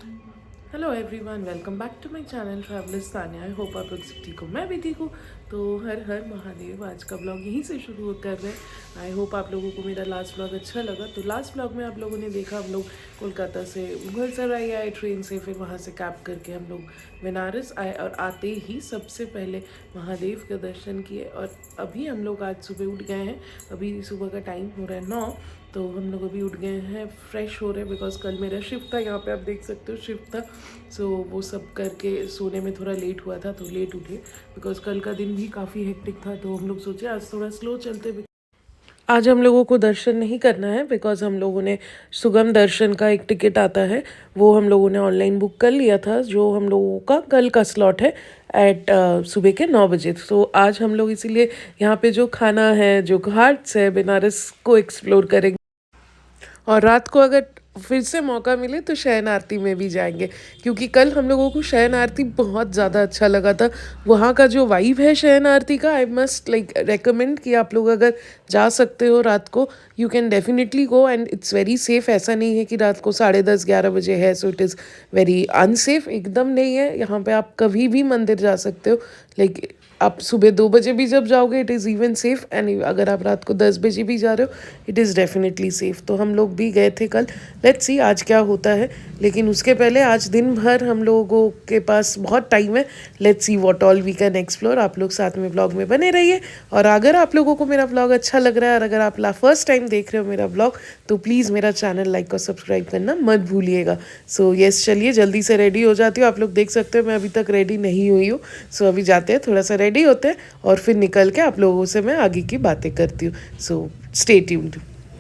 Hello everyone, welcome back to my channel travellers Tania. I hope आप लोग सब ठीक हो, मैं भी ठीक हूँ। तो हर हर महादेव। आज का ब्लॉग यहीं से शुरू कर रहे हैं। आई होप आप लोगों को मेरा लास्ट ब्लॉग अच्छा लगा। तो लास्ट ब्लॉग में आप लोगों ने देखा हम लोग कोलकाता से मुगल सराय आए ट्रेन से, फिर वहाँ से कैब करके हम लोग बनारस आए और आते ही सबसे पहले महादेव के दर्शन किए। और अभी हम लोग आज सुबह उठ गए हैं। अभी सुबह का टाइम हो रहा है 9। तो हम लोग अभी उठ गए हैं, फ्रेश हो रहे हैं बिकॉज कल मेरा शिफ्ट था। यहाँ पे आप देख सकते हो शिफ्ट था। सो वो सब करके सोने में थोड़ा लेट हुआ था, तो लेट उठे बिकॉज कल का दिन भी काफ़ी हेक्टिक था। तो हम लोग सोचे आज थोड़ा स्लो चलते। आज हम लोगों को दर्शन नहीं करना है बिकॉज हम लोगों ने सुगम दर्शन का एक टिकट आता है, वो हम लोगों ने ऑनलाइन बुक कर लिया था, जो हम लोगों का कल का स्लॉट है एट सुबह के 9 बजे। तो आज हम लोग इसीलिए यहाँ पे जो खाना है, जो घाट्स है बनारस को एक्सप्लोर करेंगे। और रात को अगर फिर से मौका मिले तो शयन आरती में भी जाएंगे, क्योंकि कल हम लोगों को शयन आरती बहुत ज़्यादा अच्छा लगा था। वहाँ का जो वाइब है शयन आरती का, आई मस्ट लाइक रेकमेंड कि आप लोग अगर जा सकते हो रात को, you can definitely go and it's very safe. ऐसा नहीं है कि रात को 10:30-11 बजे है so it is very unsafe, एकदम नहीं है। यहाँ पे आप कभी भी मंदिर जा सकते हो। लाइक आप सुबह 2 बजे भी जब जाओगे it is even safe, and अगर आप रात को 10 बजे भी जा रहे हो इट इज़ डेफिनेटली सेफ़। तो हम लोग भी गए थे कल। लेट्स सी आज क्या होता है, लेकिन उसके पहले आज दिन भर हम लोगों के पास बहुत टाइम है। Let's see what all we can explore. आप लोग साथ में व्लॉग में बने रहिए। और अगर आप लोगों को मेरा व्लॉग अच्छा लग रहा है और अगर आप फर्स्ट टाइम देख रहे हो मेरा व्लॉग, तो प्लीज़ मेरा चैनल लाइक और सब्सक्राइब करना मत भूलिएगा। सो येस, चलिए जल्दी से रेडी हो जाती हूँ। आप लोग देख सकते हो मैं अभी तक रेडी नहीं हुई हूँ। सो अभी जाते हैं, थोड़ा सा रेडी होते हैं और फिर निकल के आप लोगों से मैं आगे की बातें करती हूँ। So stay tuned.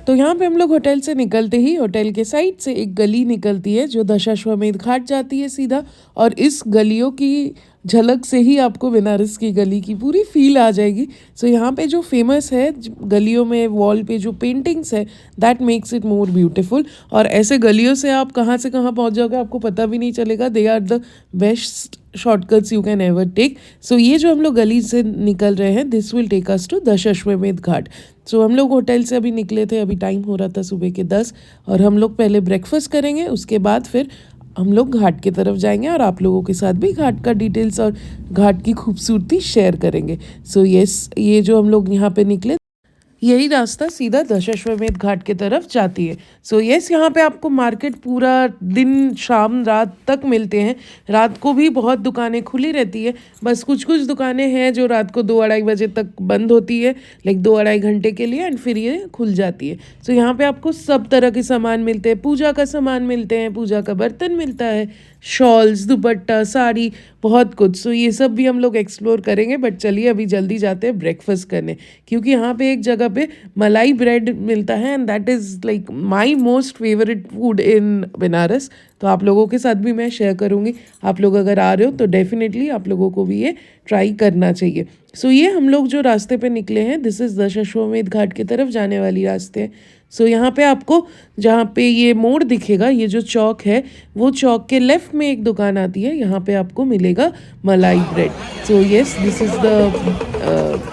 तो यहाँ पे हम लोग होटल से निकलते ही होटल के साइड से एक गली निकलती है जो दशाश्वमेध घाट जाती है सीधा। और इस गलियों की झलक से ही आपको बनारस की गली की पूरी फील आ जाएगी। सो यहाँ पे जो फेमस है गलियों में वॉल पे जो पेंटिंग्स है, that makes it more beautiful. और ऐसे गलियों से आप कहाँ से कहाँ पहुँच जाओगे आपको पता भी नहीं चलेगा। They are the best shortcuts you can ever take. So ये जो हम लोग गली से निकल रहे हैं, this will take us to Dashashwamedh Ghat. So हम लोग होटल से अभी निकले थे, अभी टाइम हो रहा था सुबह के 10। और हम लोग पहले ब्रेकफास्ट करेंगे, उसके बाद फिर हम लोग घाट की तरफ जाएंगे और आप लोगों के साथ भी घाट का डिटेल्स और घाट की खूबसूरती शेयर करेंगे। सो यस, ये जो हम लोग यहाँ पे निकले, यही रास्ता सीधा दशाश्वमेध घाट की तरफ जाती है। सो यस, यहाँ पे आपको मार्केट पूरा दिन शाम रात तक मिलते हैं। रात को भी बहुत दुकानें खुली रहती है, बस कुछ कुछ दुकानें हैं जो रात को 2-2:30 बजे तक बंद होती है, लाइक 2-2.5 घंटे के लिए, एंड फिर ये खुल जाती है। सो यहाँ पे आपको सब तरह के सामान मिलते हैं, पूजा का सामान मिलते हैं, पूजा का बर्तन मिलता है, शॉल्स, दुपट्टा, साड़ी, बहुत कुछ। सो ये सब भी हम लोग एक्सप्लोर करेंगे। बट चलिए अभी जल्दी जाते हैं ब्रेकफास्ट करने, क्योंकि यहाँ पे एक जगह पे मलाई ब्रेड मिलता है and that is like my most favourite food in Banaras. तो आप लोगों के साथ भी मैं शेयर करूँगी। आप लोग अगर आ रहे हो तो डेफिनेटली आप लोगों को भी ये ट्राई करना चाहिए। सो ये हम लोग जो रास्ते पे निकले हैं, दिस इज़ दशाश्वमेध घाट की तरफ जाने वाली रास्ते हैं। सो यहाँ पे आपको जहाँ पे ये मोड़ दिखेगा, ये जो चौक है, वो चौक के लेफ्ट में एक दुकान आती है, यहाँ पे आपको मिलेगा मलाई bread. So yes, this is the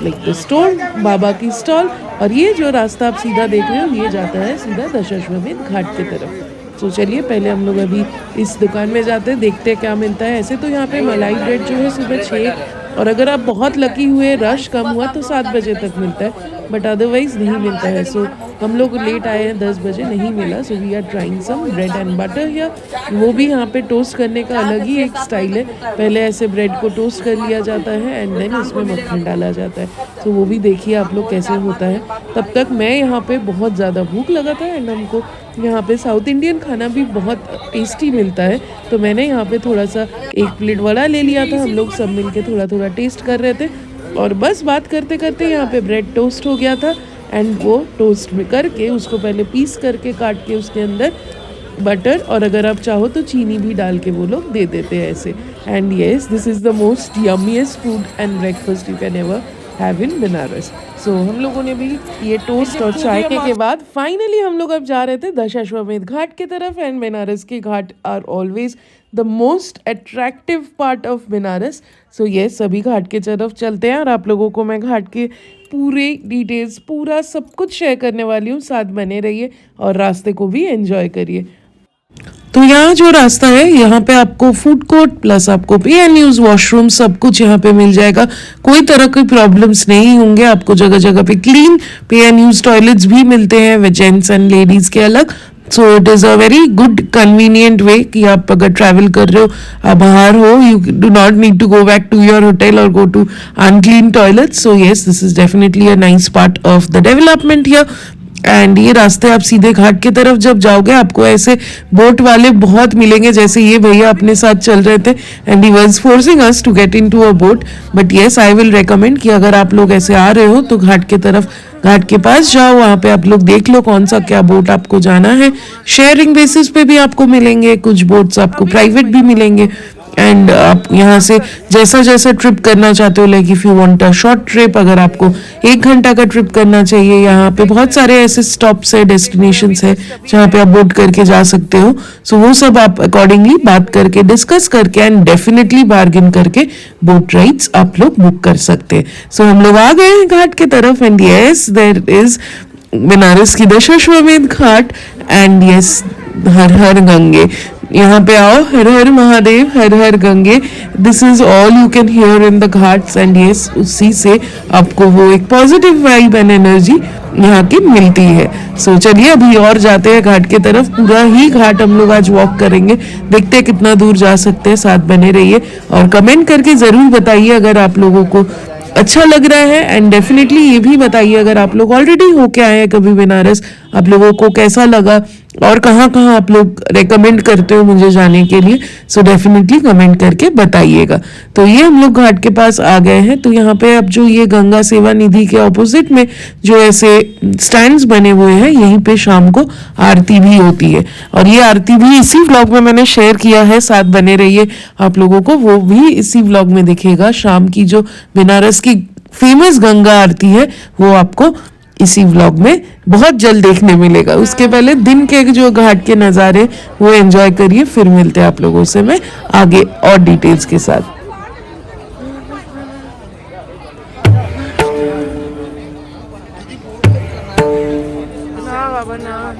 like the store, बाबा की स्टॉल। और ये जो रास्ता आप सीधा देख रहे हो, ये जाता है सीधा दशाश्वमेध घाट की तरफ। तो चलिए पहले हम लोग अभी इस दुकान में जाते हैं, देखते हैं क्या मिलता है। ऐसे तो यहाँ पे मलाई ब्रेड जो है सुबह 6, और अगर आप बहुत लकी हुए, रश कम हुआ तो 7 बजे तक मिलता है, बट अदरवाइज़ नहीं मिलता है। सो हम लोग लेट आए हैं, 10 बजे नहीं मिला। So we are trying some bread and butter या वो भी यहाँ पे टोस्ट करने का अलग ही एक स्टाइल है। पहले ऐसे ब्रेड को टोस्ट कर लिया जाता है एंड देन उसमें मक्खन डाला जाता है। तो वो भी देखिए आप लोग कैसे होता है। तब तक मैं यहाँ पे बहुत ज़्यादा भूख लगा था एंड हमको यहाँ पे साउथ इंडियन खाना भी बहुत टेस्टी मिलता है। तो मैंने यहाँ पे थोड़ा सा 1 प्लेट वड़ा ले लिया था। हम लोग सब मिलके थोड़ा थोड़ा टेस्ट कर रहे थे और बस बात करते करते यहाँ पे ब्रेड टोस्ट हो गया था। एंड वो टोस्ट में करके उसको पहले पीस करके काट के उसके अंदर बटर और अगर आप चाहो तो चीनी भी डाल के वो लोग दे देते हैं ऐसे। And yes, this is the most yummiest food and breakfast you can ever have in Banaras. So हम लोगों ने भी ये टोस्ट और चाय के बाद फाइनली हम लोग अब जा रहे थे दशाश्वमेध घाट की तरफ। एंड बनारस के घाट are always the most attractive part of Banaras. So ये सभी घाट के तरफ चलते हैं और आप लोगों को मैं घाट के पूरे डिटेल्स, पूरा सब कुछ शेयर करने वाली हूँ। साथ बने रहिए और रास्ते को भी एंजॉय करिए। तो यहाँ जो रास्ता है, यहाँ पे आपको फूड कोर्ट प्लस आपको पे एंड यूज वॉशरूम सब कुछ यहाँ पे मिल जाएगा। कोई तरह की प्रॉब्लम्स नहीं होंगे आपको। जगह जगह पे क्लीन पे एंड यूज टॉयलेट्स भी मिलते हैं जेंट्स एंड लेडीज के अलग। So it is a very good convenient way कि आप अगर ट्रैवल कर रहे हो, आप बाहर हो, you do not need to go back to your hotel और go to unclean toilet. So yes, this is definitely a nice part of the development here. And ये रास्ते आप सीधे घाट की तरफ जब जाओगे, आपको ऐसे बोट वाले बहुत मिलेंगे, जैसे ये भैया अपने साथ चल रहे थे and he was forcing us to get into a boat. But yes, I will recommend कि अगर आप लोग ऐसे आ रहे हो तो घाट के तरफ, घाट के पास जाओ, वहाँ पे आप लोग देख लो कौन सा क्या बोट आपको जाना है। शेयरिंग बेसिस पे भी आपको मिलेंगे, कुछ बोट्स आपको प्राइवेट भी मिलेंगे। एंड आप यहाँ से जैसा जैसा ट्रिप करना चाहते हो, like if you want a short trip, अगर आपको 1 घंटा का ट्रिप करना चाहिए, यहाँ पे बहुत सारे ऐसे स्टॉप्स है, डेस्टिनेशंस है जहाँ पे आप बोट करके जा सकते हो। सो वो सब आप अकॉर्डिंगली बात करके, डिस्कस करके एंड डेफिनेटली बार्गिन करके बोट राइड्स आप लोग बुक कर सकते हैं। सो हम लोग आ गए हैं घाट की तरफ and yes, there is Banaras की दशाश्वमेध घाट एंड यस, हर हर गंगे। यहाँ पे आओ, हर हर महादेव, हर हर गंगे, this is all you can hear in the ghats. And yes, उसी से आपको वो एक पॉजिटिव वाइब एंड एनर्जी यहाँ की मिलती है। सो चलिए अभी और जाते हैं घाट की तरफ। पूरा ही घाट हम लोग आज वॉक करेंगे, देखते हैं कितना दूर जा सकते हैं। साथ बने रहिए और कमेंट करके ज़रूर बताइए अगर आप लोगों को अच्छा लग रहा है। एंड डेफिनेटली ये भी बताइए अगर आप लोग ऑलरेडी होके आए हैं कभी बनारस, आप लोगों को कैसा लगा और कहाँ कहाँ आप लोग रेकमेंड करते हो मुझे जाने के लिए। सो डेफिनेटली कमेंट करके बताइएगा। तो ये हम लोग घाट के पास आ गए हैं। तो यहाँ पे अब जो ये गंगा सेवा निधि के ऑपोजिट में जो ऐसे स्टैंड्स बने हुए हैं, यहीं पे शाम को आरती भी होती है। और ये आरती भी इसी व्लॉग में मैंने शेयर किया है, साथ बने रहिए। आप लोगों को वो भी इसी व्लॉग में दिखेगा। शाम की जो बनारस की फेमस गंगा आरती है वो आपको इसी व्लॉग में बहुत जल्द देखने मिलेगा। उसके पहले दिन के जो घाट के नज़ारे वो एंजॉय करिए, फिर मिलते हैं आप लोगों से मैं आगे और डिटेल्स के साथ। ना बाबा ना।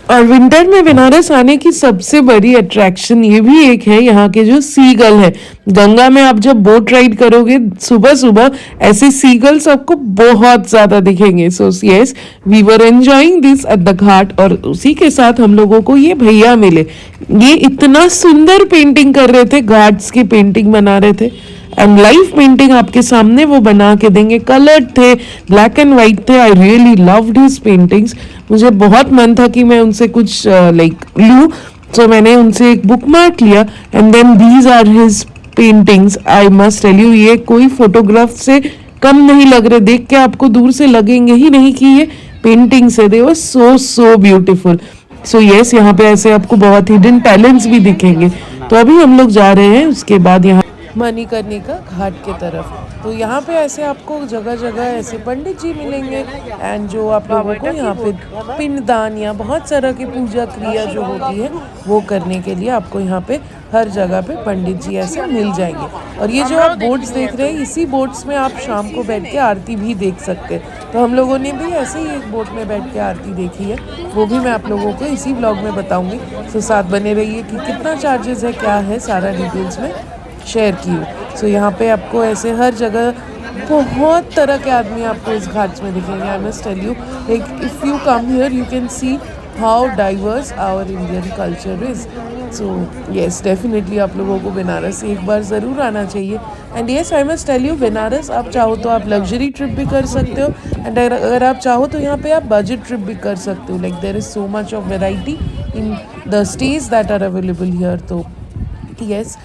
और विंटर में बनारस आने की सबसे बड़ी अट्रैक्शन ये भी एक है, यहाँ के जो सीगल है। गंगा में आप जब बोट राइड करोगे सुबह सुबह, ऐसे सीगल्स आपको बहुत ज्यादा दिखेंगे। So yes, we were enjoying this at the ghat. और उसी के साथ हम लोगों को ये भैया मिले, ये इतना सुंदर पेंटिंग कर रहे थे, घाट्स की पेंटिंग बना रहे थे एंड लाइव पेंटिंग आपके सामने वो बना के देंगे। कलर्ड थे, ब्लैक एंड वाइट थे। I really loved his paintings. मुझे बहुत मन था कि मैं उनसे कुछ लाइक लूँ, तो मैंने उनसे एक बुक मार्क लिया and then these are his paintings. I must tell you, ये कोई फोटोग्राफ से कम नहीं लग रहे। देख के आपको दूर से लगेंगे ही नहीं कि ये पेंटिंग्स है। दे वर सो ब्यूटीफुल। सो यस, यहाँ पे ऐसे आपको बहुत हिडन टैलेंट्स भी दिखेंगे। तो अभी हम लोग जा रहे हैं उसके बाद यहाँ मणिकर्णिका घाट की तरफ। तो यहाँ पे ऐसे आपको जगह जगह ऐसे पंडित जी मिलेंगे एंड जो आप लोगों को यहाँ पे पिंडदान या बहुत सारा की पूजा क्रिया जो होती है वो करने के लिए आपको यहाँ पे हर जगह पे पंडित जी ऐसे मिल जाएंगे। और ये जो आप बोट्स देख रहे हैं, इसी बोट्स में आप शाम को बैठ के आरती भी देख सकते हैं। तो हम लोगों ने भी ऐसे ही एक बोट में बैठ के आरती देखी है, वो भी मैं आप लोगों को इसी ब्लॉग में बताऊँगी। तो साथ बने रहिए कि कितना चार्जेस है, क्या है, सारा डिटेल्स में शेयर की हूँ। सो यहाँ पे आपको ऐसे हर जगह बहुत तरह के आदमी आपको इस घाट्स में दिखेंगे। I must tell you, like if you come here you can see how diverse our Indian culture is. So yes, definitely आप लोगों को बनारस एक बार ज़रूर आना चाहिए। And yes, I must tell you, Banaras आप चाहो तो आप लग्जरी ट्रिप भी कर सकते हो एंड अगर आप चाहो तो यहाँ पे आप बजट ट्रिप भी कर सकते हो। Like there is so much of variety in the stage that are available here. तो येस,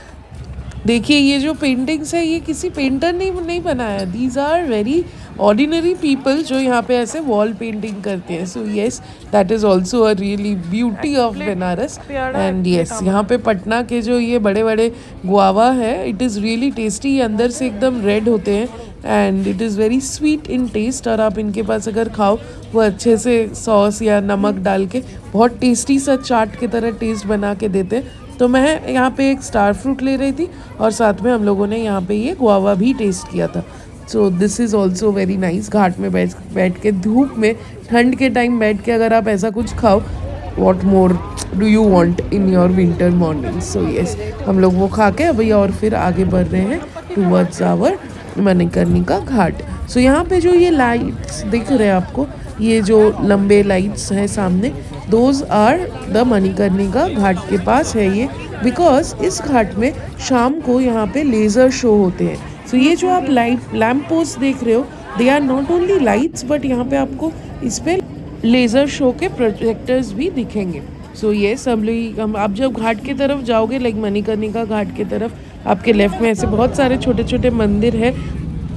देखिए ये जो पेंटिंग्स है ये किसी पेंटर ने नहीं बनाया, these are very ordinary people जो यहाँ पे ऐसे वॉल पेंटिंग करते हैं. So yes, that is also a really beauty of Banaras. And yes, यहाँ पे पटना के जो ये बड़े बड़े गुआवा है, इट इज़ रियली टेस्टी. ये अंदर से एकदम रेड होते हैं and it is very sweet in taste. और आप इनके पास अगर खाओ वो अच्छे से सॉस या नमक डाल के बहुत टेस्टी सा चाट की तरह टेस्ट बना के देते हैं. तो मैं यहाँ पे एक स्टार फ्रूट ले रही थी और साथ में हम लोगों ने यहाँ पे ये गुआवा भी टेस्ट किया था. So this is also very nice. घाट में बैठ के धूप में ठंड के टाइम बैठ के अगर आप ऐसा कुछ खाओ, what more do you want in your winter morning. So yes, हम लोग वो खा के अभी और फिर आगे बढ़ रहे हैं टूवर्ड्स आवर मणिकर्णिका घाट. सो यहाँ पे जो ये लाइट्स दिख रहे हैं आपको, ये जो लंबे लाइट्स हैं सामने, दोज आर द मणिकर्णिका घाट के पास है ये. बिकॉज इस घाट में शाम को यहाँ पे लेज़र शो होते हैं. सो ये जो आप लाइट लैम्प पोस्ट देख रहे हो, they are not only lights but यहाँ पे आपको इस पे लेज़र शो के प्रोजेक्टर्स भी दिखेंगे. सो ये सब हम आप जब घाट की तरफ जाओगे, लाइक मणिकर्णिका घाट की तरफ, आपके लेफ्ट में ऐसे बहुत सारे छोटे छोटे मंदिर है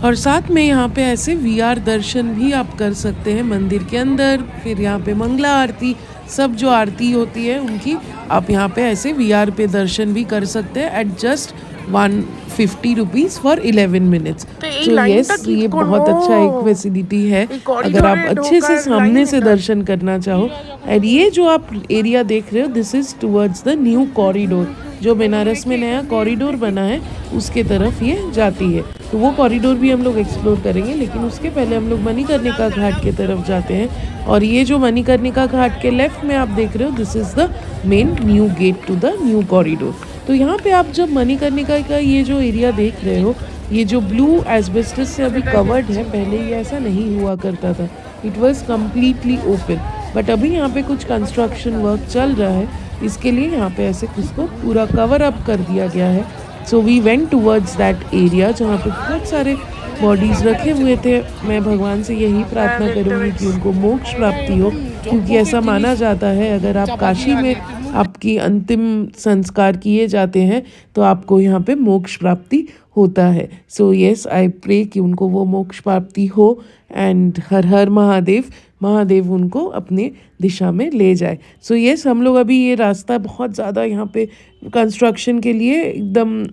और साथ में यहाँ पे ऐसे VR दर्शन भी आप कर सकते हैं मंदिर के अंदर. फिर यहाँ पे मंगला आरती, सब जो आरती होती है उनकी आप यहाँ पे ऐसे VR पे दर्शन भी कर सकते हैं at just 150 rupees for 11 minutes. तो यस, ये बहुत अच्छा एक फैसिलिटी है अगर आप अच्छे से सामने से दर्शन करना चाहो. एंड ये जो आप एरिया देख रहे हो, this is towards the new corridor. जो बनारस में नया कॉरिडोर बना है उसके तरफ ये जाती है. तो वो कॉरिडोर भी हम लोग एक्सप्लोर करेंगे, लेकिन उसके पहले हम लोग मणिकर्णिका घाट की तरफ जाते हैं. और ये जो मणिकर्णिका घाट के लेफ्ट में आप देख रहे हो, this is the main new gate to the new corridor. तो यहाँ पे आप जब मणिकर्णिका का ये जो एरिया देख रहे हो, ये जो ब्लू एस्बेस्टस से अभी कवर्ड है, पहले ये ऐसा नहीं हुआ करता था. It was completely open. But अभी यहाँ पे कुछ कंस्ट्रक्शन वर्क चल रहा है, इसके लिए यहाँ पे ऐसे इसको पूरा कवर अप कर दिया गया है. So we went towards that area जहाँ पे बहुत सारे बॉडीज़ रखे हुए थे. मैं भगवान से यही प्रार्थना करूँगी कि उनको मोक्ष प्राप्ति हो, क्योंकि ऐसा माना जाता है अगर आप काशी में आपकी अंतिम संस्कार किए जाते हैं तो आपको यहाँ पे मोक्ष प्राप्ति होता है. सो येस, आई प्रे कि उनको वो मोक्ष प्राप्ति हो एंड हर हर महादेव उनको अपने दिशा में ले जाए. सो येस, हम लोग अभी ये रास्ता बहुत ज़्यादा यहाँ पे कंस्ट्रक्शन के लिए एकदम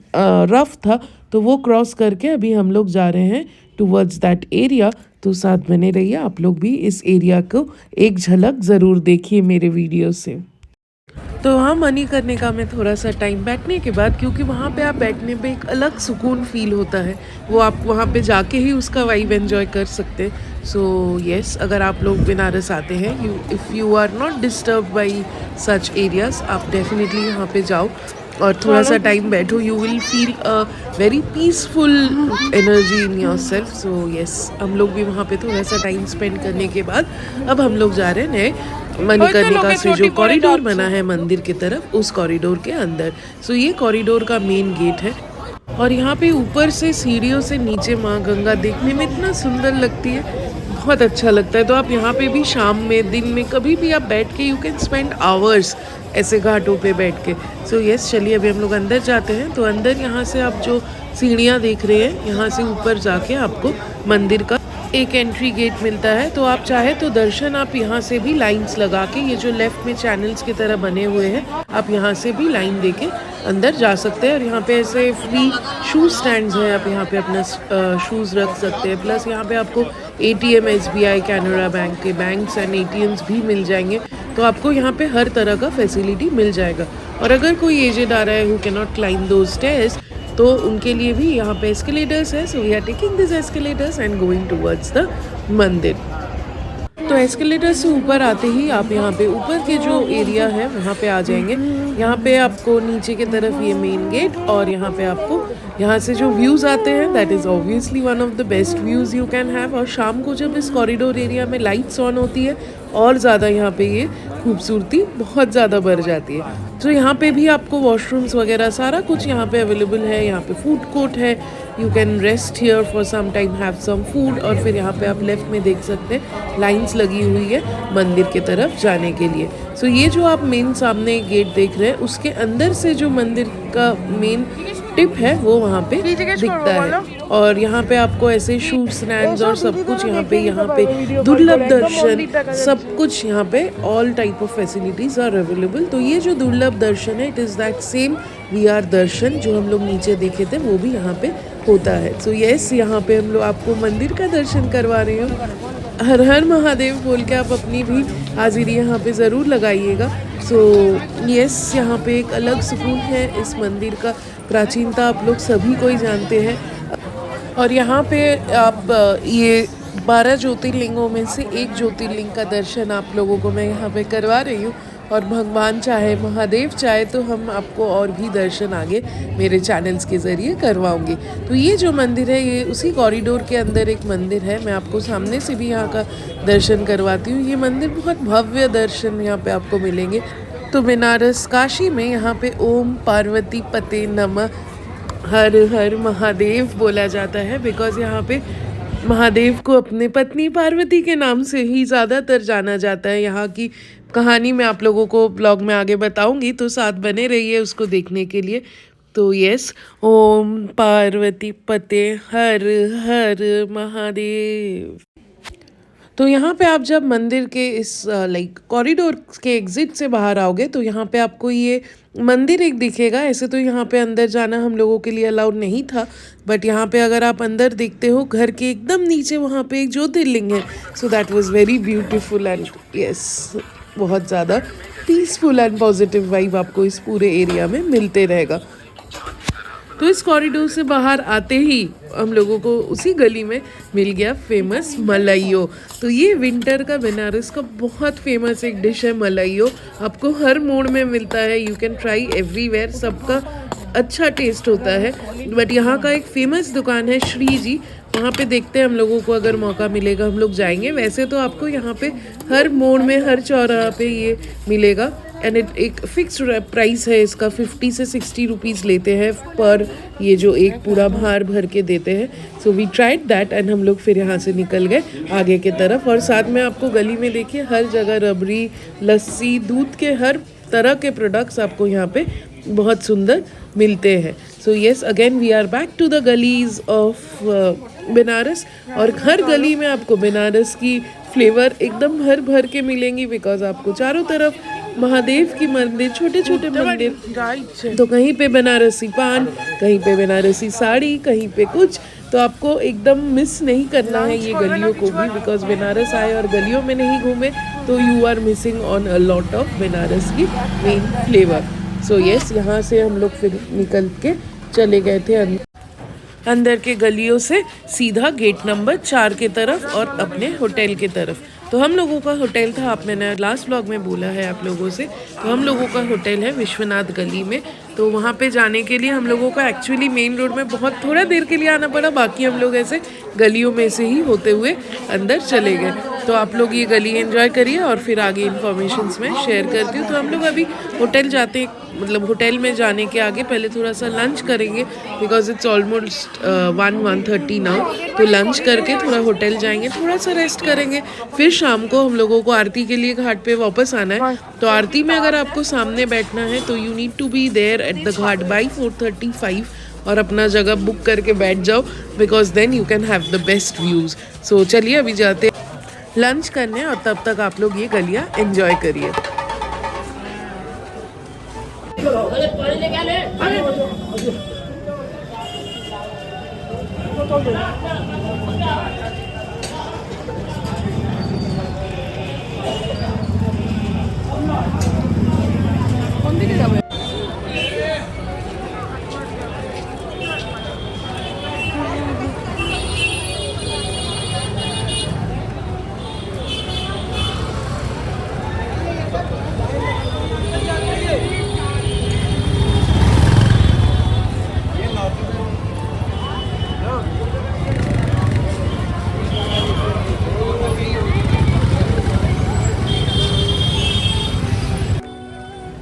रफ था, तो वो क्रॉस करके अभी हम लोग जा रहे हैं टुवर्ड्स दैट एरिया. तो साथ बने रहिए, आप लोग भी इस एरिया को एक झलक ज़रूर देखिए मेरे वीडियो से. तो वहाँ मणिकर्णिका में थोड़ा सा टाइम बैठने के बाद, क्योंकि वहाँ पे आप बैठने पे एक अलग सुकून फील होता है, वो आप वहाँ पे जाके ही उसका वाइब एंजॉय कर सकते हैं. सो येस, अगर आप लोग बनारस आते हैं, if you are not disturb by such areas, आप डेफिनेटली यहाँ पे जाओ और थोड़ा सा टाइम बैठो. You will feel a very peaceful energy in yourself. So yes, हम लोग भी वहाँ पे थोड़ा सा टाइम स्पेंड करने के बाद अब हम लोग जा रहे हैं नए मणिकर्णिका से जो कॉरिडोर बना है मंदिर की तरफ, उस कॉरिडोर के अंदर. सो ये कॉरिडोर का मेन गेट है और यहाँ पे ऊपर से सीढ़ियों से नीचे माँ गंगा देखने में इतना सुंदर लगती है, बहुत अच्छा लगता है. तो आप यहाँ पे भी शाम में, दिन में, कभी भी आप बैठ के यू कैन स्पेंड आवर्स ऐसे घाटों पे बैठ के. सो येस, चलिए अभी हम लोग अंदर जाते हैं. तो अंदर यहाँ से आप जो सीढ़ियाँ देख रहे हैं, यहाँ से ऊपर जाके आपको मंदिर का एक एंट्री गेट मिलता है. तो आप चाहे तो दर्शन आप यहाँ से भी लाइंस लगा के, ये जो लेफ्ट में चैनल्स की तरह बने हुए हैं, आप यहाँ से भी लाइन दे के अंदर जा सकते हैं. और यहाँ पे ऐसे फ्री शूज स्टैंड्स हैं, आप यहाँ पे अपना शूज़ रख सकते हैं. प्लस यहाँ पे आपको ATM, SBI, कैनरा बैंक के बैंक्स एंड ATMs भी मिल जाएंगे. तो आपको यहाँ पे हर तरह का फैसिलिटी मिल जाएगा. और अगर कोई एजेड आ रहा है who can not climb those stairs, तो उनके लिए भी यहाँ पे एस्केलेटर्स है. So we are taking this escalators and going towards the mandir. तो एस्केलेटर से ऊपर आते ही आप यहाँ पे ऊपर के जो एरिया है वहाँ पे आ जाएंगे. यहाँ पे आपको नीचे की तरफ ये मेन गेट, और यहाँ पे आपको यहाँ से जो व्यूज़ आते हैं, that is obviously one of the best views you can have. और शाम को जब इस कॉरिडोर एरिया में लाइट्स ऑन होती है, और ज़्यादा यहाँ पे ये खूबसूरती बहुत ज़्यादा बढ़ जाती है. तो यहाँ पे भी आपको वॉशरूम्स वगैरह सारा कुछ यहाँ पे अवेलेबल है. यहाँ पे फूड कोर्ट है, you can rest here for some time, have some food. और फिर यहाँ पे आप लेफ्ट में देख सकते हैं लाइंस लगी हुई है मंदिर की तरफ जाने के लिए. सो ये जो आप मेन सामने गेट देख रहे हैं, उसके अंदर से जो मंदिर का मेन टिप है वो वहाँ पे दिखता है। और यहाँ पे आपको ऐसे शूट स्टैंड्स और सब कुछ यहाँ पे दुर्लभ दर्शन सब कुछ यहाँ पे all type of facilities are available. तो ये जो दुर्लभ दर्शन है, it is that same VR darshan जो हम लोग नीचे देखे थे, वो भी यहाँ पे होता है। सो यस, यहाँ पे हम लोग आपको मंदिर का दर्शन करवा रहे हो। हर हर महादेव बोल के आप अपनी भी हाजिरी यहाँ पे ज़रूर लगाइएगा। सो यस, यहाँ पे एक अलग सुकून है इस मंदिर का। प्राचीनता आप लोग सभी को ही जानते हैं। और यहाँ पे आप ये 12 ज्योतिर्लिंगों में से एक ज्योतिर्लिंग का दर्शन आप लोगों को मैं यहाँ पे करवा रही हूँ। और भगवान चाहे, महादेव चाहे तो हम आपको और भी दर्शन आगे मेरे चैनल्स के ज़रिए करवाऊँगी। तो ये जो मंदिर है, ये उसी कॉरिडोर के अंदर एक मंदिर है। मैं आपको सामने से भी यहाँ का दर्शन करवाती हूँ। ये मंदिर बहुत भव्य दर्शन यहाँ पे आपको मिलेंगे। तो बनारस काशी में यहाँ पे ओम पार्वती पते नमः हर हर महादेव बोला जाता है, बिकॉज़ यहाँ पे महादेव को अपने पत्नी पार्वती के नाम से ही ज़्यादातर जाना जाता है। यहाँ की कहानी मैं आप लोगों को ब्लॉग में आगे बताऊंगी, तो साथ बने रहिए उसको देखने के लिए। तो यस, ओम पार्वती पते हर हर महादेव। तो यहाँ पे आप जब मंदिर के इस कॉरिडोर के एग्ज़िट से बाहर आओगे तो यहाँ पे आपको ये मंदिर एक दिखेगा। ऐसे तो यहाँ पे अंदर जाना हम लोगों के लिए अलाउड नहीं था, बट यहाँ पे अगर आप अंदर देखते हो, घर के एकदम नीचे वहाँ पे एक ज्योतिर्लिंग है। So that was very beautiful and yes, बहुत ज़्यादा पीसफुल एंड पॉजिटिव वाइब आपको इस पूरे एरिया में मिलते रहेगा। तो इस कॉरिडोर से बाहर आते ही हम लोगों को उसी गली में मिल गया फेमस मलाइयो। तो ये विंटर का बनारस का बहुत फेमस एक डिश है मलाइयो। आपको हर मोड़ में मिलता है, यू कैन ट्राई एवरीवेयर, सबका अच्छा टेस्ट होता है। बट यहाँ का एक फेमस दुकान है श्री जी, वहाँ पे देखते हैं हम लोगों को अगर मौका मिलेगा हम लोग जाएंगे। वैसे तो आपको यहाँ पे हर मोड़ में, हर चौराहा पे ये मिलेगा। एंड एक फिक्स प्राइस है इसका, 50 से 60 रुपीज़ लेते हैं पर ये जो एक पूरा भार भर के देते हैं। So we tried that and हम लोग फिर यहाँ से निकल गए आगे के तरफ। और साथ में आपको गली में देखिए हर जगह रबड़ी, लस्सी, दूध के हर तरह के प्रोडक्ट्स आपको यहाँ पे बहुत सुंदर मिलते हैं। So yes, again we are back to the galis of Banaras. और हर गली में आपको बनारस की फ्लेवर एकदम भर भर के मिलेंगी, बिकॉज आपको चारों तरफ महादेव की मंदिर, छोटे छोटे मंदिर, तो कहीं पे बनारसी पान, कहीं पे बनारसी साड़ी, कहीं पे कुछ। तो आपको एकदम मिस नहीं करना है ये गलियों को भी, बिकॉज बनारस आए और गलियों में नहीं घूमे तो you are missing on a lot of Banaras की मेन फ्लेवर। सो येस, यहाँ से हम लोग फिर निकल के चले गए थे अंदर के गलियों से सीधा गेट नंबर 4 के तरफ और अपने होटल के तरफ। तो हम लोगों का होटल था, आप मैंने लास्ट व्लॉग में बोला है आप लोगों से, तो हम लोगों का होटल है विश्वनाथ गली में। तो वहाँ पे जाने के लिए हम लोगों को एक्चुअली मेन रोड में बहुत थोड़ा देर के लिए आना पड़ा, बाकी हम लोग ऐसे गलियों में से ही होते हुए अंदर चले गए। तो आप लोग ये गली एंजॉय करिए और फिर आगे इन्फॉर्मेशंस में शेयर करती हूँ। तो हम लोग अभी होटल जाते हैं, मतलब होटल में जाने के आगे पहले थोड़ा सा लंच करेंगे, बिकॉज इट्स ऑलमोस्ट 1:30 नाउ। तो लंच करके थोड़ा होटल जाएंगे, थोड़ा सा रेस्ट करेंगे, फिर शाम को हम लोगों को आरती के लिए घाट पे वापस आना है। तो आरती में अगर आपको सामने बैठना है तो you need to be there at the ghat by 4:35 और अपना जगह बुक करके बैठ जाओ, because then you can have the best views. So चलिए अभी जाते हैं लंच करने और तब तक आप लोग ये गलियाँ एंजॉय करिए।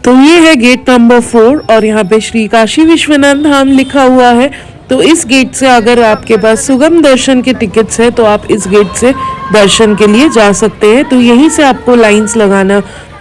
तो ये है गेट नंबर 4 और यहाँ पे श्री काशी विश्वनाथ धाम लिखा हुआ है। तो इस गेट से अगर आपके पास सुगम दर्शन के टिकट्स है तो आप इस गेट से दर्शन के लिए जा सकते हैं। तो यहीं से आपको लाइंस लगाना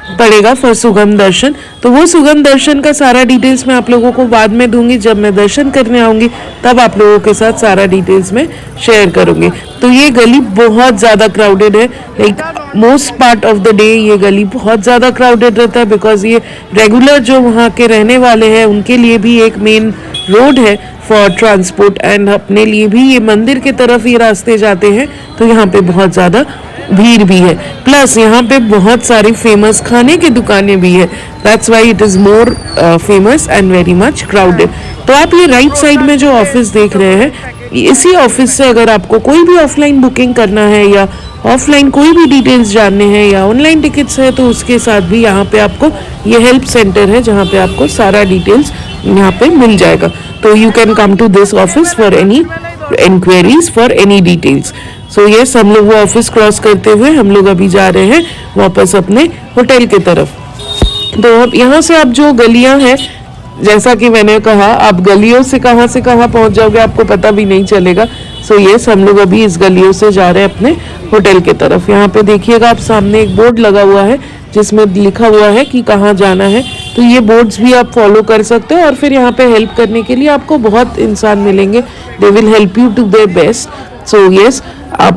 पड़ेगा फॉर सुगम दर्शन। तो वो सुगम दर्शन का सारा डिटेल्स मैं आप लोगों को बाद में दूंगी, जब मैं दर्शन करने आऊँगी तब आप लोगों के साथ सारा डिटेल्स में शेयर करूँगी। तो ये गली बहुत ज़्यादा क्राउडेड है, like most part of the day ये गली बहुत ज़्यादा क्राउडेड रहता है, बिकॉज ये रेगुलर जो वहाँ के रहने वाले हैं उनके लिए भी एक मेन रोड है फॉर ट्रांसपोर्ट, एंड अपने लिए भी ये मंदिर की तरफ ये रास्ते जाते हैं, तो यहाँ पे बहुत ज़्यादा भीड़ भी है। प्लस यहाँ पे बहुत सारी फेमस खाने की दुकानें भी है, that's why it is more famous and very much crowded. तो आप ये राइट साइड में जो ऑफिस देख रहे हैं, इसी ऑफिस से अगर आपको कोई भी ऑफलाइन बुकिंग करना है या ऑफलाइन कोई भी डिटेल्स जानने हैं या ऑनलाइन टिकट्स है, तो उसके साथ भी यहाँ पे आपको ये हेल्प सेंटर है जहाँ पे आपको सारा डिटेल्स यहाँ पे मिल जाएगा। तो you can come to this office for any inquiries for any details. So yes, हम लोग वो ऑफिस क्रॉस करते हुए हम लोग अभी जा रहे हैं वापस अपने होटल की तरफ। तो अब यहाँ से आप जो गलियाँ हैं, जैसा कि मैंने कहा, आप गलियों से कहाँ पहुँच जाओगे आपको पता भी नहीं चलेगा। सो यस, हम लोग अभी इस गलियों से जा रहे हैं अपने होटल की तरफ। यहाँ पे देखिएगा आप, सामने एक बोर्ड लगा हुआ है जिसमें लिखा हुआ है कि कहाँ जाना है। तो ये बोर्ड्स भी आप फॉलो कर सकते हो, और फिर यहाँ पे हेल्प करने के लिए आपको बहुत इंसान मिलेंगे, they will help you to their best. So yes, आप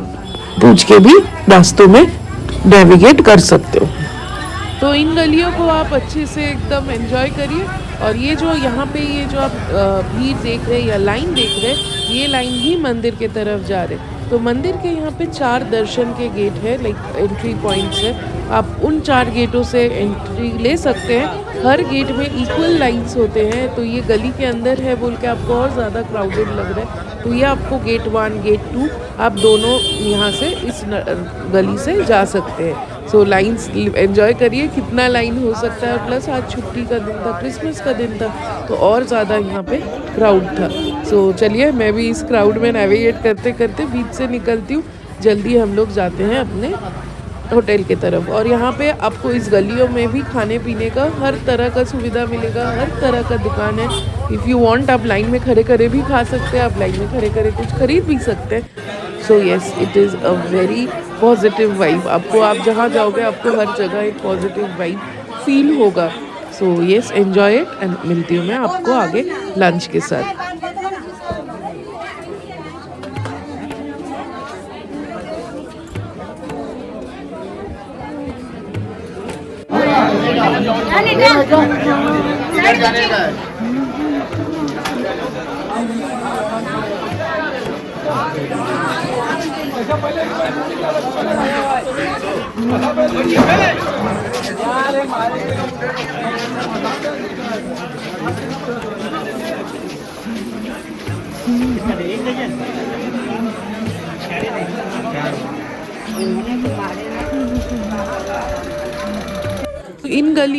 पूछ के भी रास्तों में नेविगेट कर सकते हो। तो इन गलियों को आप अच्छे से एकदम एंजॉय करिए। और ये जो यहाँ पे ये जो आप भीड़ देख रहे हैं या लाइन देख रहे हैं, ये लाइन ही मंदिर के तरफ जा रहे हैं। तो मंदिर के यहाँ पे 4 दर्शन के गेट है, लाइक एंट्री पॉइंट्स है। आप उन 4 गेटों से एंट्री ले सकते हैं। हर गेट में इक्वल लाइंस होते हैं। तो ये गली के अंदर है बोल के आपको और ज़्यादा क्राउडेड लग रहा है। तो ये आपको गेट 1 गेट 2 आप दोनों यहाँ से इस गली से जा सकते हैं। सो लाइन्स एंजॉय करिए, कितना लाइन हो सकता है। प्लस आज छुट्टी का दिन था, क्रिसमस का दिन था, तो और ज़्यादा यहाँ पे क्राउड था। सो चलिए, मैं भी इस क्राउड में नेविगेट करते करते बीच से निकलती हूँ। जल्दी हम लोग जाते हैं अपने होटल की तरफ। और यहाँ पे आपको इस गलियों में भी खाने पीने का हर तरह का सुविधा मिलेगा, हर तरह का दुकान है। इफ़ यू वांट, आप लाइन में खड़े खड़े भी खा सकते हैं, आप लाइन में खड़े खड़े कुछ खरीद भी सकते हैं। So yes, it is a very positive vibe. आपको, आप जहाँ जाओगे आपको हर जगह एक पॉजिटिव वाइब फील होगा। So yes, enjoy it, and मिलती हूँ मैं आपको आगे लंच के साथ।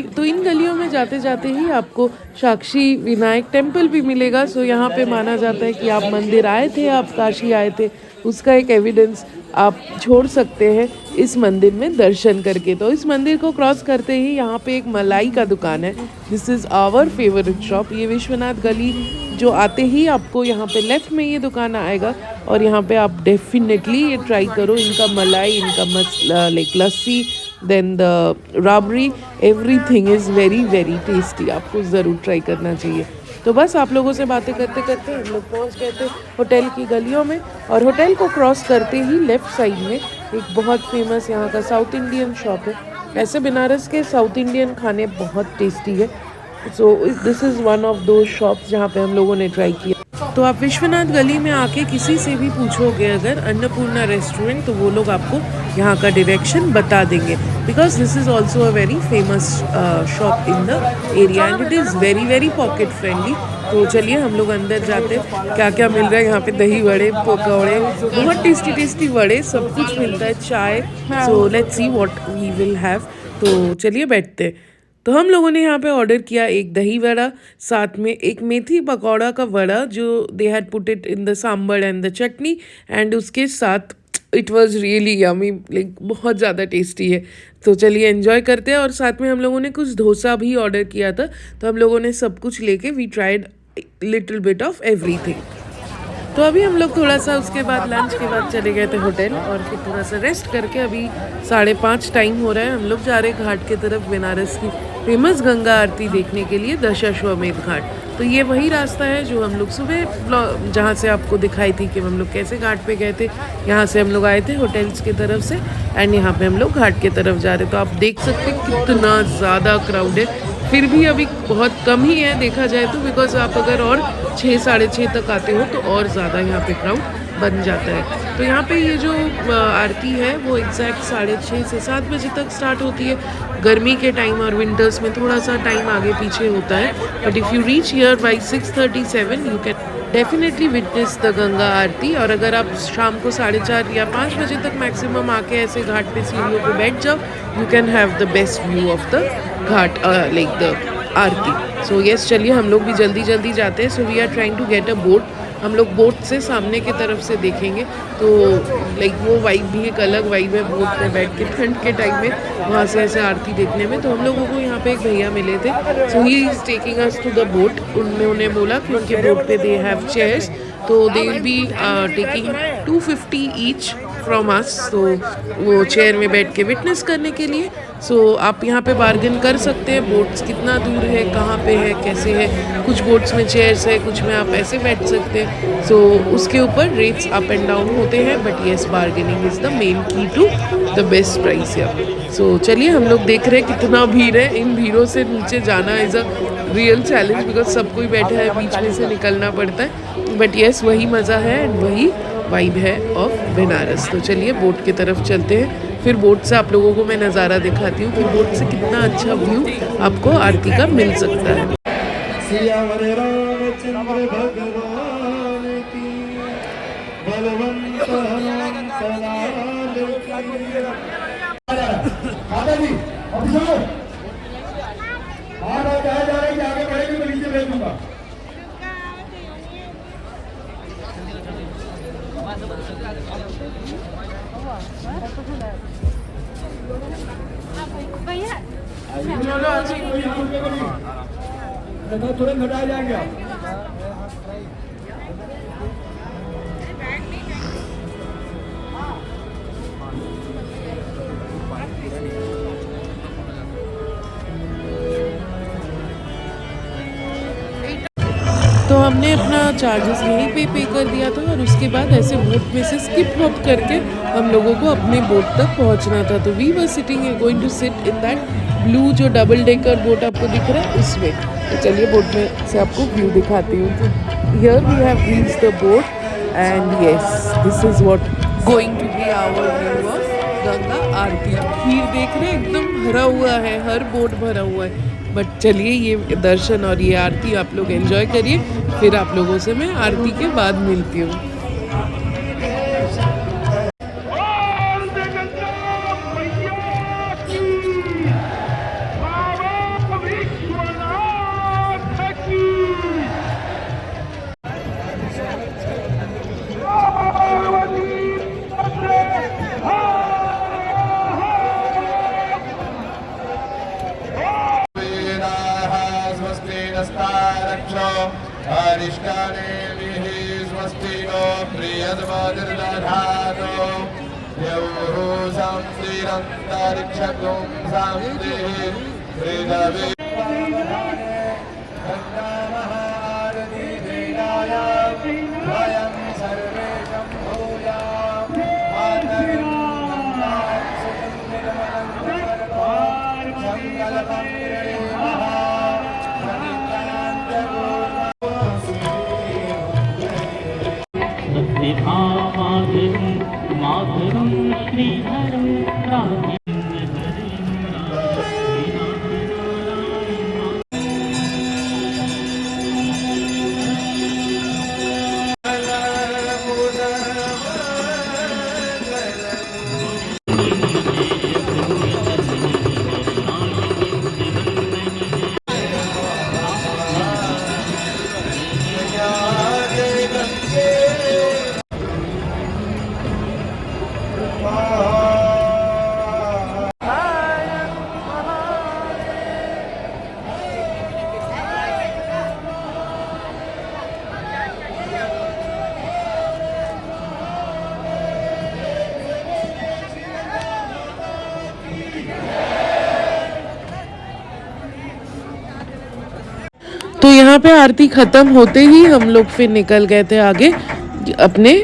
तो इन गलियों में जाते जाते ही आपको साक्षी विनायक टेम्पल भी मिलेगा। सो यहाँ पे माना जाता है कि आप मंदिर आए थे, आप काशी आए थे, उसका एक एविडेंस आप छोड़ सकते हैं इस मंदिर में दर्शन करके। तो इस मंदिर को क्रॉस करते ही यहाँ पे एक मलाई का दुकान है। This is our favourite shop. ये विश्वनाथ गली जो आते ही आपको यहाँ पे लेफ्ट में ये दुकान आएगा, और यहाँ पे आप डेफिनेटली ये ट्राई करो। इनका मलाई, इनका like lassi, then the rabri, everything is very very tasty. आपको ज़रूर ट्राई करना चाहिए। तो बस आप लोगों से बातें करते करते हम लोग पहुँच गए थे होटल की गलियों में। और होटल को क्रॉस करते ही लेफ़्ट साइड में एक बहुत फेमस यहाँ का साउथ इंडियन शॉप है। ऐसे बनारस के साउथ इंडियन खाने बहुत टेस्टी है। सो दिस इज़ वन ऑफ दो शॉप्स जहाँ पे हम लोगों ने ट्राई किया। तो आप विश्वनाथ गली में आके किसी से भी पूछोगे अगर अन्नपूर्णा रेस्टोरेंट, तो वो लोग आपको यहाँ का डायरेक्शन बता देंगे, because this is also a very famous shop in the area, and it is very very pocket friendly. तो चलिए हम लोग अंदर जाते हैं। क्या क्या मिल रहा है यहाँ पे, दही वड़े, पकौड़े, बहुत टेस्टी टेस्टी वड़े, सब कुछ मिलता है, चाय। So let's see what we will have. तो चलिए बैठते हैं। तो हम लोगों ने यहाँ पे ऑर्डर किया एक दही वड़ा, साथ में एक मेथी पकौड़ा का वड़ा जो they had put it in the sambar and the chutney, and उसके साथ it was really yummy, like बहुत ज़्यादा टेस्टी है। तो चलिए एंजॉय करते हैं। और साथ में हम लोगों ने कुछ डोसा भी ऑर्डर किया था। तो हम लोगों ने सब कुछ लेके we tried little bit of everything. तो अभी हम लोग थोड़ा सा उसके बाद लंच के बाद चले गए थे होटल और फिर थोड़ा सा रेस्ट करके अभी 5:30 टाइम हो रहा है। हम लोग जा रहे हैं घाट की तरफ, बनारस की फेमस गंगा आरती देखने के लिए, दशाश्वमेध घाट। तो ये वही रास्ता है जो हम लोग सुबह जहाँ से आपको दिखाई थी कि हम लोग कैसे घाट पे गए थे। यहाँ से हम लोग आए थे होटल्स की तरफ से एंड यहाँ पे हम लोग घाट की तरफ जा रहे। तो आप देख सकते कितना ज़्यादा क्राउड है। फिर भी अभी बहुत कम ही है देखा जाए तो, बिकॉज आप अगर और 6 साढ़े 6 तक आते हो तो और ज़्यादा यहाँ पे क्राउड बन जाता है। तो यहाँ पे ये जो आरती है वो एग्जैक्ट 6:30 से 7 बजे तक स्टार्ट होती है। गर्मी के टाइम और विंटर्स में थोड़ा सा टाइम आगे पीछे होता है, but if you reach here by 6:37 you can definitely witness the Ganga aarti. और अगर आप शाम को 4:30 या 5 बजे तक मैक्सिमम आके ऐसे घाट पे सीढ़ियों पे बैठ जाओ, you can have the best view of the ghat like the aarti. So yes, चलिए हम लोग भी जल्दी जल्दी जाते हैं। So we are trying to get a boat. हम लोग बोट से सामने की तरफ से देखेंगे तो लाइक वो वाइब भी एक अलग वाइब है बोट में बैठ के ठंड के टाइम में वहाँ से ऐसे आरती देखने में। तो हम लोगों को यहाँ पे एक भैया मिले थे, so he is taking us to the boat. उन्होंने बोला कि उनके बोट पे दे हैव चेयर्स, तो they will be taking 250 each from us. तो वो चेयर में बैठ के विटनेस करने के लिए। सो आप यहाँ पे बार्गेन कर सकते हैं, बोट्स कितना दूर है, कहाँ पे है, कैसे है। कुछ बोट्स में चेयर्स है, कुछ में आप ऐसे बैठ सकते हैं। सो उसके ऊपर रेट्स अप एंड डाउन होते हैं, but yes bargaining is the main की टू द बेस्ट प्राइस या। सो चलिए हम लोग देख रहे हैं कितना भीड़ है। इन भीड़ों से नीचे जाना is a real challenge, because सब कोई बैठा है, बीच में से निकलना पड़ता है। बट येस वही मज़ा है एंड वही वाइब है ऑफ बनारस। तो चलिए बोट की तरफ चलते हैं, फिर बोट से आप लोगों को मैं नज़ारा दिखाती हूँ कि बोट से कितना अच्छा व्यू आपको आरती का मिल सकता है। तुरंत हटाए जाएंगे आप। तो हमने अपना चार्जेस यहीं पे कर दिया था और उसके बाद ऐसे बोट में से स्किप हॉप करके हम लोगों को अपने बोट तक पहुंचना था। तो we were sitting going to sit in that blue जो डबल डेकर बोट आपको दिख रहा है उसमें। तो चलिए बोट में से आपको व्यू दिखाती हूँ। तो here we have reached the boat and yes this is what going to be our view of Ganga aarti. भीड़ देख रहे हैं एकदम भरा हुआ है, हर बोट भरा हुआ है। बट चलिए ये दर्शन और ये आरती आप लोग एंजॉय करिए, फिर आप लोगों से मैं आरती के बाद मिलती हूँ। अरिष्टानेमिः स्वस्ति नो प्रियतमोदर्दधातो यौः शान्तिरन्तरिक्षगुं शान्तिः पृथ्वी गङ्गामहारती वेदायां वयं सर्वे शम्भूयां मातरं गङ्गां सुतं निर्मलं सङ्कल्पं प्रणेमः माधुरं श्रीहरं यहाँ पे आरती ख़त्म होते ही हम लोग फिर निकल गए थे आगे अपने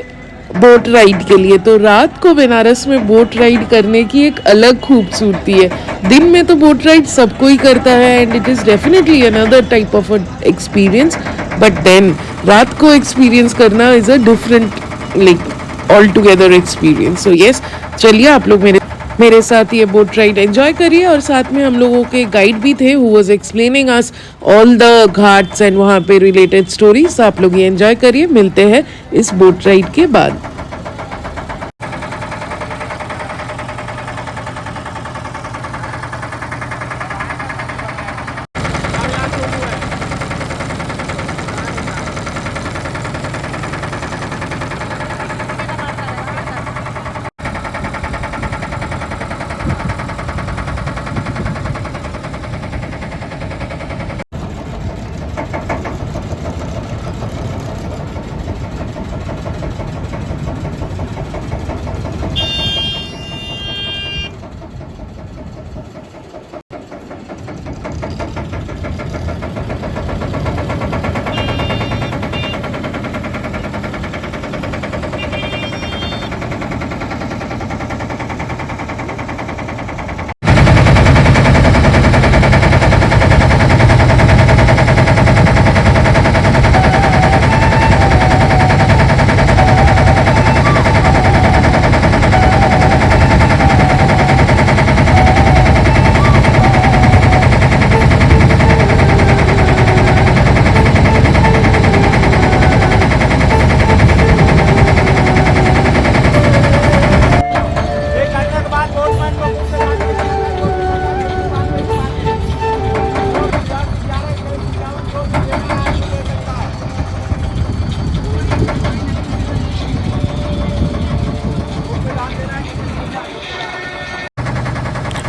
बोट राइड के लिए। तो रात को बनारस में बोट राइड करने की एक अलग खूबसूरती है। दिन में तो बोट राइड सब कोई करता है and it is definitely another type of experience, but then रात को एक्सपीरियंस करना is a different like altogether experience. So yes, चलिए आप लोग मेरे साथ ये बोट राइड एंजॉय करिए। और साथ में हम लोगों के गाइड भी थे who was explaining us all the ghats and वहाँ पे रिलेटेड स्टोरीज। आप लोग ये एंजॉय करिए, मिलते हैं इस बोट राइड के बाद।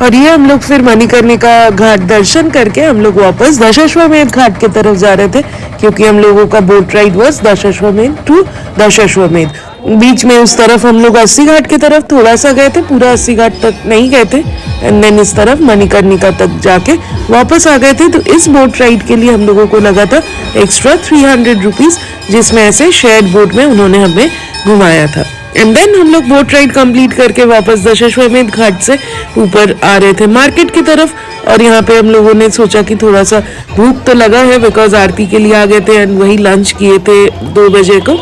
और ये हम लोग फिर मणिकर्णिका घाट दर्शन करके हम लोग वापस दशाश्वमेध घाट की तरफ जा रहे थे, क्योंकि हम लोगों का boat ride was Dashashwamedh to Dashashwamedh. बीच में उस तरफ हम लोग 80 घाट की तरफ थोड़ा सा गए थे, पूरा 80 घाट तक नहीं गए थे, एंड देन इस तरफ मणिकर्णिका तक जाके वापस आ गए थे। तो इस बोट राइड के लिए हम लोगों को लगा था एक्स्ट्रा 300 रुपीज़, जिसमें ऐसे शेयर्ड बोट में उन्होंने हमें घुमाया था। एंड देन हम लोग बोट राइड कंप्लीट करके वापस दशाश्वमेध घाट से ऊपर आ रहे थे मार्केट की तरफ। और यहाँ पे हम लोगों ने सोचा कि थोड़ा सा भूख तो लगा है, बिकॉज आरती के लिए आ गए थे एंड वही लंच किए थे 2 बजे को।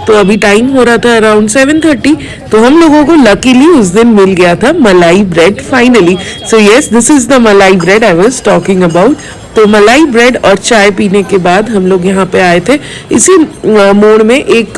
तो अभी टाइम हो रहा था अराउंड 7:30। तो हम लोगों को लकीली उस दिन मिल गया था malai bread finally. So yes, this is the malai bread I was talking about. तो मलाई ब्रेड और चाय पीने के बाद हम लोग यहाँ पे आए थे इसी मोड़ में एक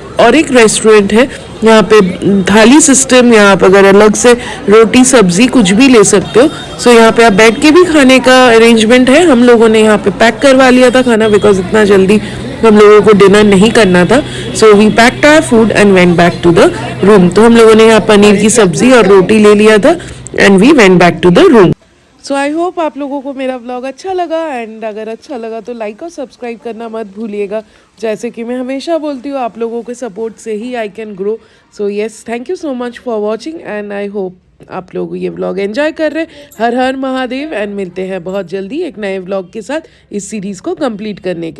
रेस्टोरेंट है, यहाँ पे थाली सिस्टम, यहाँ पे अगर अलग से रोटी सब्जी कुछ भी ले सकते हो। सो यहाँ पे आप बैठ के भी खाने का अरेंजमेंट है। हम लोगों ने यहाँ पे पैक करवा लिया था खाना, बिकॉज इतना जल्दी हम लोगों को डिनर नहीं करना था। So we packed our food and went back to the room. तो हम लोगों ने यहाँ पनीर की सब्जी और रोटी ले लिया था and we went back to the room. So I hope आप लोगों को मेरा व्लॉग अच्छा लगा, एंड अगर अच्छा लगा तो लाइक और सब्सक्राइब करना मत भूलिएगा। जैसे कि मैं हमेशा बोलती हूँ, आप लोगों के सपोर्ट से ही I can grow. So yes, thank you so much for watching and I hope आप लोग ये व्लॉग एंजॉय कर रहे हैं। हर हर महादेव, एंड मिलते हैं बहुत जल्दी एक नए व्लॉग के साथ इस सीरीज़ को कंप्लीट करने के।